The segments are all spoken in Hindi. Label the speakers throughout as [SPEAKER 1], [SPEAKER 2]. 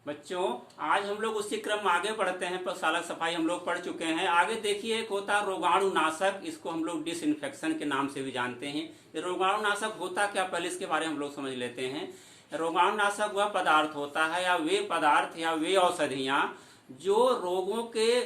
[SPEAKER 1] बच्चों, आज हम लोग उसी क्रम में आगे बढ़ते हैं। प्रयोगशाला सफाई हम लोग पढ़ चुके हैं। आगे देखिए, एक होता है रोगाणुनाशक, इसको हम लोग डिसइंफेक्शन के नाम से भी जानते हैं। ये रोगाणुनाशक होता क्या, पहले इसके बारे में हम लोग समझ लेते हैं। रोगाणुनाशक वह पदार्थ होता है या वे पदार्थ या वे औषधियाँ जो रोगों के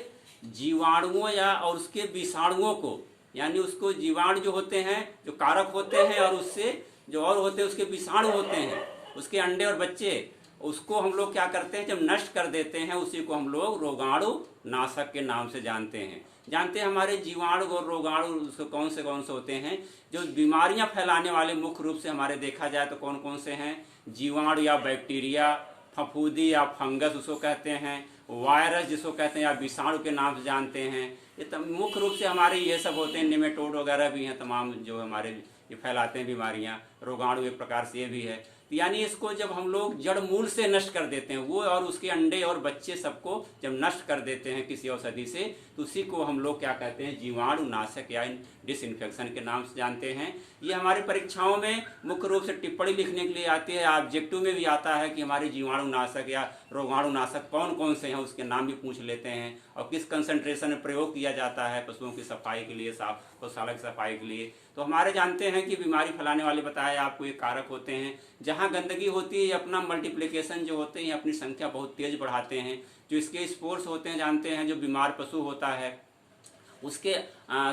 [SPEAKER 1] जीवाणुओं या और उसके विषाणुओं को, यानी उसको जीवाणु जो होते हैं जो कारक होते हैं, और उससे जो और होते हैं उसके विषाणु होते हैं, उसके अंडे और बच्चे, उसको हम लोग क्या करते हैं, जब नष्ट कर देते हैं उसी को हम लोग रोगाणु नाशक के नाम से जानते हैं। जानते हैं हमारे जीवाणु और रोगाणु उसको कौन से होते हैं, जो बीमारियां फैलाने वाले मुख्य रूप से हमारे देखा जाए तो कौन कौन से हैं। जीवाणु या बैक्टीरिया, फफूंदी या फंगस उसको कहते हैं, वायरस जिसको कहते हैं या विषाणु के नाम से जानते हैं। ये मुख्य रूप से हमारे ये सब होते हैं। निमेटोड वगैरह भी हैं, तमाम जो हमारे ये फैलाते हैं बीमारियां। रोगाणु एक प्रकार से ये भी है। यानी इसको जब हम लोग जड़ मूल से नष्ट कर देते हैं, वो और उसके अंडे और बच्चे सबको जब नष्ट कर देते हैं किसी औषधि से, तो उसी को हम लोग क्या कहते हैं, जीवाणु नाशक या डिसइंफेक्शन के नाम से जानते हैं। ये हमारी परीक्षाओं में मुख्य रूप से टिप्पणी लिखने के लिए आती है। ऑब्जेक्टिव में भी आता है कि हमारे जीवाणु नाशक या रोगाणु नाशक कौन कौन से हैं, उसके नाम भी पूछ लेते हैं, और किस कंसंट्रेशन में प्रयोग किया जाता है पशुओं की सफाई के लिए, साफ गौशाला की सफाई के लिए। तो हमारे जानते हैं कि बीमारी फैलाने वाले बताया आपको ये कारक होते हैं। जहाँ गंदगी होती है, अपना मल्टीप्लिकेशन जो होते हैं अपनी संख्या बहुत तेज बढ़ाते हैं। जो इसके स्पोर्स होते हैं जानते हैं, जो बीमार पशु होता है उसके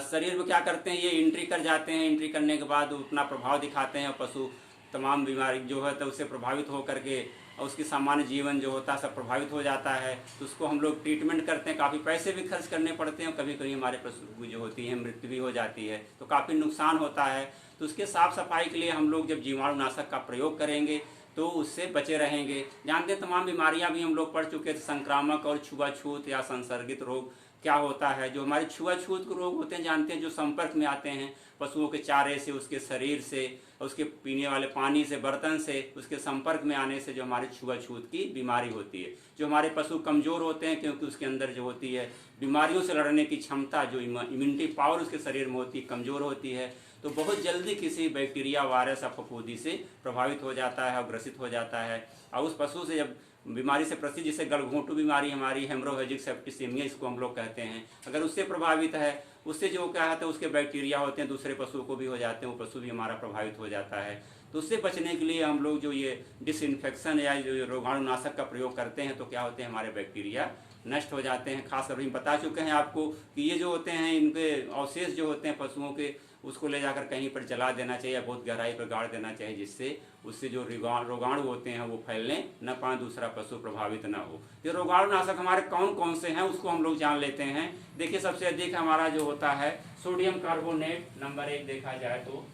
[SPEAKER 1] शरीर में क्या करते हैं, ये एंट्री कर जाते हैं। एंट्री करने के बाद अपना प्रभाव दिखाते हैं, पशु तमाम बीमारी जो है तो उससे प्रभावित हो करके और उसकी सामान्य जीवन जो होता है सब प्रभावित हो जाता है। तो उसको हम लोग ट्रीटमेंट करते हैं, काफ़ी पैसे भी खर्च करने पड़ते हैं, कभी कभी हमारे पशु जो होती है मृत्यु भी हो जाती है, तो काफ़ी नुकसान होता है। तो उसके साफ सफाई के लिए हम लोग जब जीवाणुनाशक का प्रयोग करेंगे तो उससे बचे रहेंगे। जानते हैं तमाम बीमारियां भी हम लोग पढ़ चुके थे, संक्रामक और छुआछूत या संसर्गित रोग क्या होता है। जो हमारे छुआछूत रोग होते हैं जानते हैं, जो संपर्क में आते हैं पशुओं के चारे से, उसके शरीर से, उसके पीने वाले पानी से, बर्तन से, उसके संपर्क में आने से जो हमारे छुआछूत की बीमारी होती है। जो हमारे पशु कमज़ोर होते हैं क्योंकि उसके अंदर जो होती है बीमारियों से लड़ने की क्षमता, जो इम्यूनिटी पावर उसके शरीर में होती है, कमज़ोर होती है, तो बहुत जल्दी किसी बैक्टीरिया, वायरस या फफूंदी से प्रभावित हो जाता है और ग्रसित हो जाता है। और उस पशु से जब बीमारी से प्रसिद्ध, जिसे गलघोंटू बीमारी हमारी हेमोरेजिक सेप्टिसेमिया इसको हम लोग कहते हैं, अगर उससे प्रभावित है, उससे जो क्या है तो उसके बैक्टीरिया होते हैं दूसरे पशुओं को भी हो जाते हैं, वो पशु भी हमारा प्रभावित हो जाता है। तो उससे बचने के लिए हम लोग जो ये डिसइंफेक्शन या जो रोगाणुनाशक का प्रयोग करते हैं तो क्या होते हैं, हमारे बैक्टीरिया नष्ट हो जाते हैं। खासकर हम बता चुके हैं आपको कि ये जो होते हैं इनके अवशेष जो होते हैं पशुओं के, उसको ले जाकर कहीं पर जला देना चाहिए या बहुत गहराई पर गाड़ देना चाहिए, जिससे उससे जो रोगाणु होते हैं वो फैलने न पाए, दूसरा पशु प्रभावित न हो। ये रोगाणुनाशक हमारे कौन कौन से हैं उसको हम लोग जान लेते हैं। देखिए, सबसे अधिक हमारा जो होता है सोडियम कार्बोनेट, नंबर 1 देखा जाए तो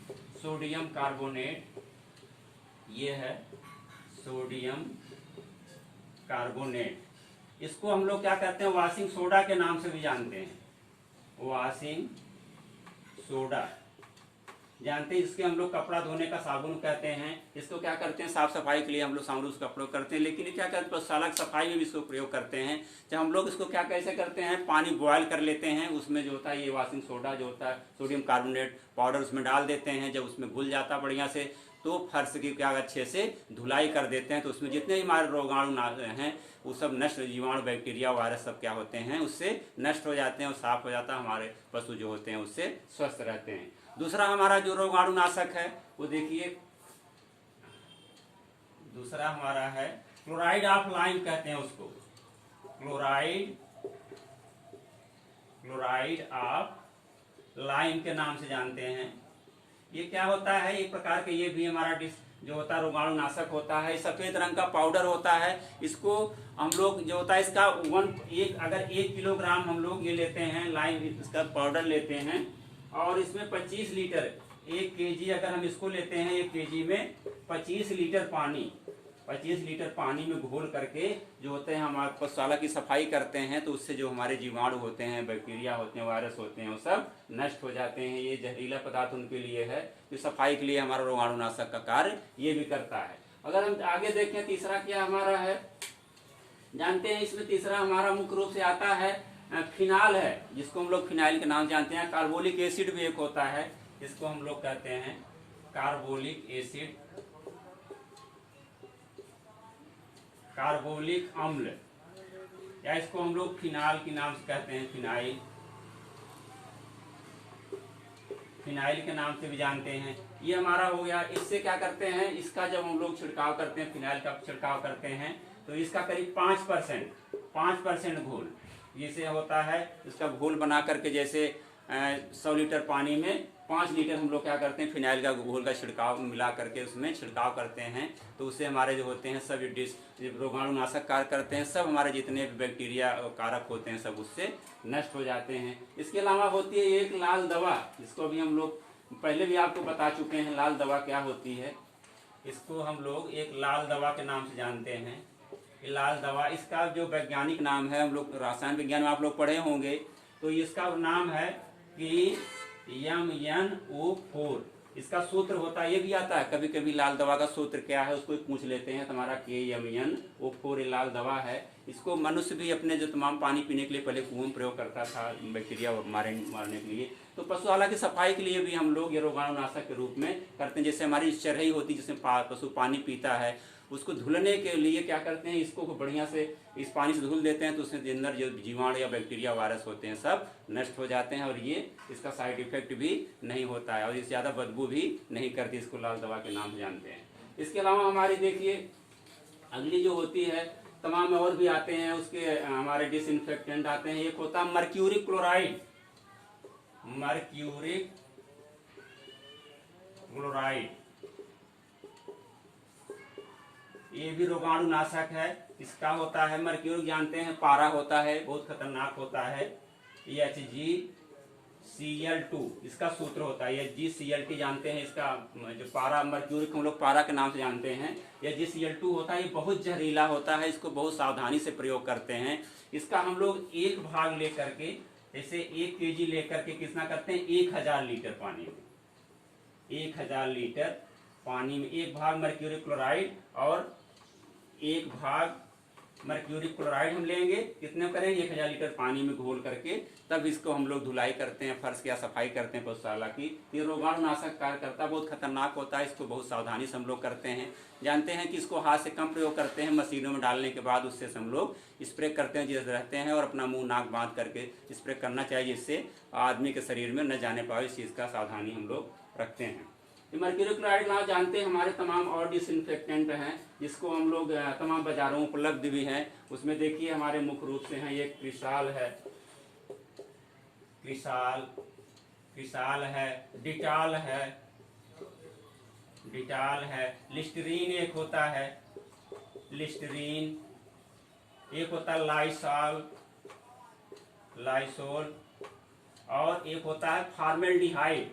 [SPEAKER 1] सोडियम कार्बोनेट, ये है सोडियम कार्बोनेट। इसको हम लोग क्या कहते हैं, वॉशिंग सोडा के नाम से भी जानते हैं, वॉशिंग सोडा जानते हैं। इसके हम लोग कपड़ा धोने का साबुन कहते हैं। इसको क्या करते हैं, साफ सफाई के लिए हम लोग साबुन उसका प्रयोग करते हैं। लेकिन क्या करते हैं, सालक सफाई में भी इसको प्रयोग करते हैं। जब हम लोग इसको क्या कैसे करते हैं, पानी बॉयल कर लेते हैं, उसमें जो होता है ये वॉशिंग सोडा जो होता है सोडियम कार्बोनेट पाउडर उसमें डाल देते हैं। जब उसमें घुल जाता है बढ़िया से, तो फर्श की क्या अच्छे से धुलाई कर देते हैं। तो उसमें जितने भी हमारे रोगाणु हैं वो सब नष्ट, जीवाणु बैक्टीरिया वायरस सब क्या होते हैं उससे नष्ट हो जाते हैं और साफ हो जाता है। हमारे पशु जो होते हैं उससे स्वस्थ रहते हैं। दूसरा हमारा जो रोगाणुनाशक है वो देखिए, दूसरा हमारा है क्लोराइड ऑफ लाइम कहते हैं उसको, क्लोराइड ऑफ लाइम के नाम से जानते हैं। ये क्या होता है, एक प्रकार के ये भी हमारा जो होता है रोगाणुनाशक होता है। सफेद रंग का पाउडर होता है। इसको हम लोग जो होता है इसका अगर 1 किलोग्राम हम लोग ये लेते हैं लाइम, इसका पाउडर लेते हैं और इसमें 25 लीटर, 1 केजी अगर हम इसको लेते हैं, 1 केजी में 25 लीटर पानी, 25 लीटर पानी में घोल करके जो होते हैं हमारे पशुशाला की सफाई करते हैं, तो उससे जो हमारे जीवाणु होते हैं, बैक्टीरिया होते हैं, वायरस होते हैं, वो सब नष्ट हो जाते हैं। ये जहरीला पदार्थ उनके लिए है, तो सफाई के लिए हमारा रोगाणुनाशक का कार्य ये भी करता है। अगर हम आगे देखें, तीसरा क्या हमारा है, जानते हैं इसमें तीसरा हमारा मुख्य रूप से आता है फिनाल है, जिसको हम लोग फिनाइल के नाम जानते हैं। कार्बोलिक एसिड भी एक होता है, इसको हम लोग कहते हैं कार्बोलिक एसिड, कार्बोलिक अम्ल, या इसको हम लोग फिनाल के नाम से कहते हैं, फिनाइल, फिनाइल के नाम से भी जानते हैं। ये हमारा हो गया। इससे क्या करते हैं, इसका जब हम लोग छिड़काव करते हैं, फिनाइल का छिड़काव करते हैं, तो इसका करीब 5% घोल जैसे होता है, इसका घोल बना करके जैसे 100 लीटर पानी में 5 लीटर हम लोग क्या करते हैं, फिनाइल का घोल का छिड़काव मिला करके उसमें छिड़काव करते हैं, तो उससे हमारे जो होते हैं सब रोगाणुनाशक कार्य करते हैं, सब हमारे जितने बैक्टीरिया कारक होते हैं सब उससे नष्ट हो जाते हैं। इसके अलावा होती है एक लाल दवा, जिसको भी हम लोग पहले भी आपको बता चुके हैं लाल दवा क्या होती है। इसको हम लोग एक लाल दवा के नाम से जानते हैं। ये लाल दवा, इसका जो वैज्ञानिक नाम है, हम लोग रसायन विज्ञान में आप लोग पढ़े होंगे, तो इसका नाम है कि MnO4। इसका सूत्र होता है, ये भी आता है कभी कभी, लाल दवा का सूत्र क्या है उसको पूछ लेते हैं, तुम्हारा KMnO4 ये लाल दवा है। इसको मनुष्य भी अपने जो तमाम पानी पीने के लिए पहले कुओं में प्रयोग करता था बैक्टीरिया मारने के लिए, तो पशुशाला की सफाई के लिए भी हम लोग ये रोगाणुनाशक के रूप में करते हैं। जैसे हमारी चरही होती है जिसमें पशु पानी पीता है, उसको धुलने के लिए क्या करते हैं, इसको बढ़िया से इस पानी से धुल देते हैं, तो उसमें अंदर जो जीवाणु या बैक्टीरिया वायरस होते हैं सब नष्ट हो जाते हैं, और ये इसका साइड इफेक्ट भी नहीं होता है, और इससे ज़्यादा बदबू भी नहीं करती। इसको लाल दवा के नाम से जानते हैं। इसके अलावा हमारी देखिए अगली जो होती है, तमाम और भी आते हैं उसके हमारे डिसइंफेक्टेंट आते हैं। एक होता है मर्क्यूरिक क्लोराइड, मर्क्यूरिक क्लोराइड, ये भी रोगाणुनाशक है। इसका होता है मर्क्यूरी, जानते हैं पारा होता है, बहुत खतरनाक होता है, HgCl2 इसका सूत्र होता है। HgCl2 जानते हैं, इसका जो पारा मर्क्यूरी को हम लोग पारा के नाम से जानते हैं, HgCl2 होता है, ये बहुत जहरीला होता है, इसको बहुत सावधानी से प्रयोग करते हैं। इसका हम लोग 1 भाग लेकर के, जैसे 1 kg लेकर के कितना करते हैं, 1000 लीटर पानी में, 1000 लीटर पानी में 1 भाग मर्क्यूरी क्लोराइड और 1 भाग मर्क्यूरी क्लोराइड हम लेंगे, कितने करेंगे, 1000 लीटर पानी में घोल करके, तब इसको हम लोग धुलाई करते हैं, फर्श या सफाई करते हैं पशुशाला की। ये रोगाणुनाशक कार्य करता है, बहुत खतरनाक होता है, इसको बहुत सावधानी से हम लोग करते हैं। जानते हैं कि इसको हाथ से कम प्रयोग करते हैं, मशीनों में डालने के बाद उससे हम लोग स्प्रे करते हैं जिस रहते हैं, और अपना मुंह नाक बांध करके स्प्रे करना चाहिए, जिससे आदमी के शरीर में न जाने पाए, इस चीज़ का सावधानी हम लोग रखते हैं। मर्क्यूरी क्लोराइड नाम जानते हैं, हमारे तमाम और डिसइंफेक्टेंट हैं, जिसको हम लोग तमाम बाजारों में उपलब्ध भी हैं। उसमें देखिए हमारे मुख्य रूप से हैं, ये क्रिसाल है, क्रिसाल है, डिटॉल है, लिस्टरीन एक होता है, लिस्टरीन, एक होता है लाइसोल, और एक होता है फॉर्मेल्डिहाइड,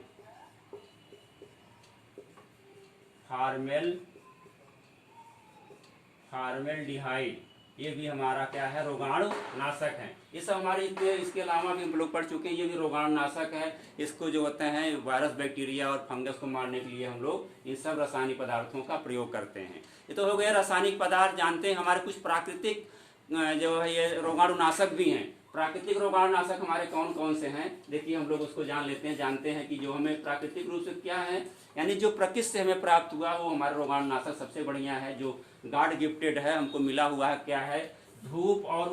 [SPEAKER 1] फॉर्मेल्डिहाइड, ये भी हमारा क्या है, रोगाणु नाशक है। ये सब हमारे इसके अलावा भी हम लोग पढ़ चुके हैं, ये भी रोगाणु नाशक है। इसको जो होते हैं वायरस, बैक्टीरिया और फंगस को मारने के लिए हम लोग इन सब रासायनिक पदार्थों का प्रयोग करते हैं। ये तो हो गया रासायनिक पदार्थ। जानते हैं हमारे कुछ प्राकृतिक जो है ये रोगाणुनाशक भी हैं। प्राकृतिक रोगाणुनाशक हमारे कौन कौन से हैं, देखिए हम लोग उसको जान लेते हैं। जानते हैं कि जो हमें प्राकृतिक रूप से क्या है, यानी जो प्रकृति से हमें प्राप्त हुआ, वो हमारा रोगाणुनाशक सबसे बढ़िया है, जो गॉड गिफ्टेड है, हमको मिला हुआ है। क्या है, धूप और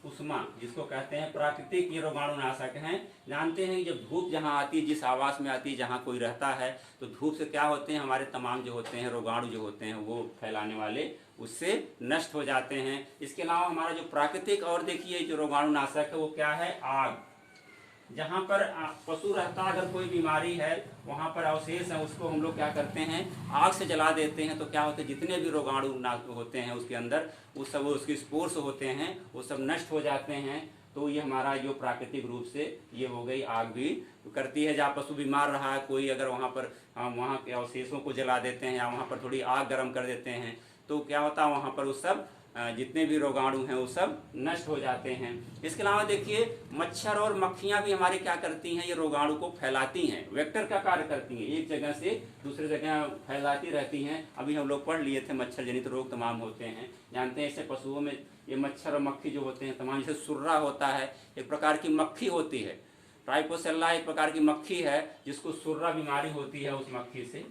[SPEAKER 1] उष्मा, जिसको कहते हैं प्राकृतिक ये रोगाणुनाशक हैं। जानते हैं जब धूप जहाँ आती है, जिस आवास में आती है जहाँ कोई रहता है, तो धूप से क्या होते हैं, हमारे तमाम जो होते हैं रोगाणु जो होते हैं वो फैलाने वाले, उससे नष्ट हो जाते हैं। इसके अलावा हमारा जो प्राकृतिक और देखिए जो रोगाणुनाशक है वो क्या है, आग। जहाँ पर पशु रहता है, अगर कोई बीमारी है, वहाँ पर अवशेष है, उसको हम लोग क्या करते हैं, आग से जला देते हैं। तो क्या होता है, जितने भी रोगाणु होते हैं उसके अंदर, वो सब उसके स्पोर्स होते हैं, वो सब नष्ट हो जाते हैं। तो ये हमारा जो प्राकृतिक रूप से ये हो गई, आग भी करती है। जहाँ पशु बीमार रहा है कोई, अगर वहाँ पर हम वहाँ के अवशेषों को जला देते हैं या वहाँ पर थोड़ी आग गर्म कर देते हैं, तो क्या होता है, वहाँ पर उस सब जितने भी रोगाणु हैं वो सब नष्ट हो जाते हैं। इसके अलावा देखिए मच्छर और मक्खियाँ भी हमारे क्या करती हैं, ये रोगाणु को फैलाती हैं, वेक्टर का कार्य करती हैं, एक जगह से दूसरे जगह फैलाती रहती हैं। अभी हम लोग पढ़ लिए थे मच्छर जनित रोग तमाम होते हैं। जानते हैं ऐसे पशुओं में ये मच्छर और मक्खी जो होते हैं तमाम, जैसे सुर्रा होता है, एक प्रकार की मक्खी होती है, ट्राइपोसेल्ला एक प्रकार की मक्खी है, जिसको सुर्रा बीमारी होती है। उस मक्खी से,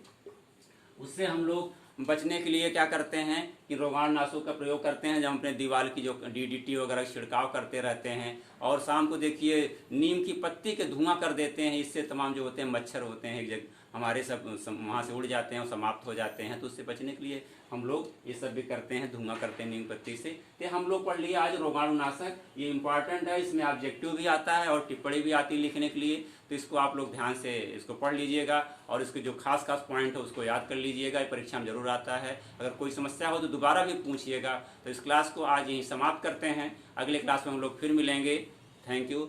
[SPEAKER 1] उससे हम लोग बचने के लिए क्या करते हैं कि रोगाणुनाशक का प्रयोग करते हैं। जब हम अपने दीवार की जो डीडीटी वगैरह छिड़काव करते रहते हैं, और शाम को देखिए नीम की पत्ती के धुआं कर देते हैं। इससे तमाम जो होते हैं मच्छर होते हैं एक जगह हमारे सब वहाँ से उड़ जाते हैं और समाप्त हो जाते हैं। तो उससे बचने के लिए हम लोग ये सब भी करते हैं, धुआं करते हैं नीम पत्ती से। तो हम लोग पढ़ लिए आज रोगाणुनाशक, ये इंपॉर्टेंट है, इसमें ऑब्जेक्टिव भी आता है और टिप्पणी भी आती है लिखने के लिए। तो इसको आप लोग ध्यान से इसको पढ़ लीजिएगा और इसके जो खास खास पॉइंट है उसको याद कर लीजिएगा, ये परीक्षा में जरूर आता है। अगर कोई समस्या हो तो दोबारा भी पूछिएगा। तो इस क्लास को आज यहीं समाप्त करते हैं, अगले क्लास में हम लोग फिर मिलेंगे। Thank you.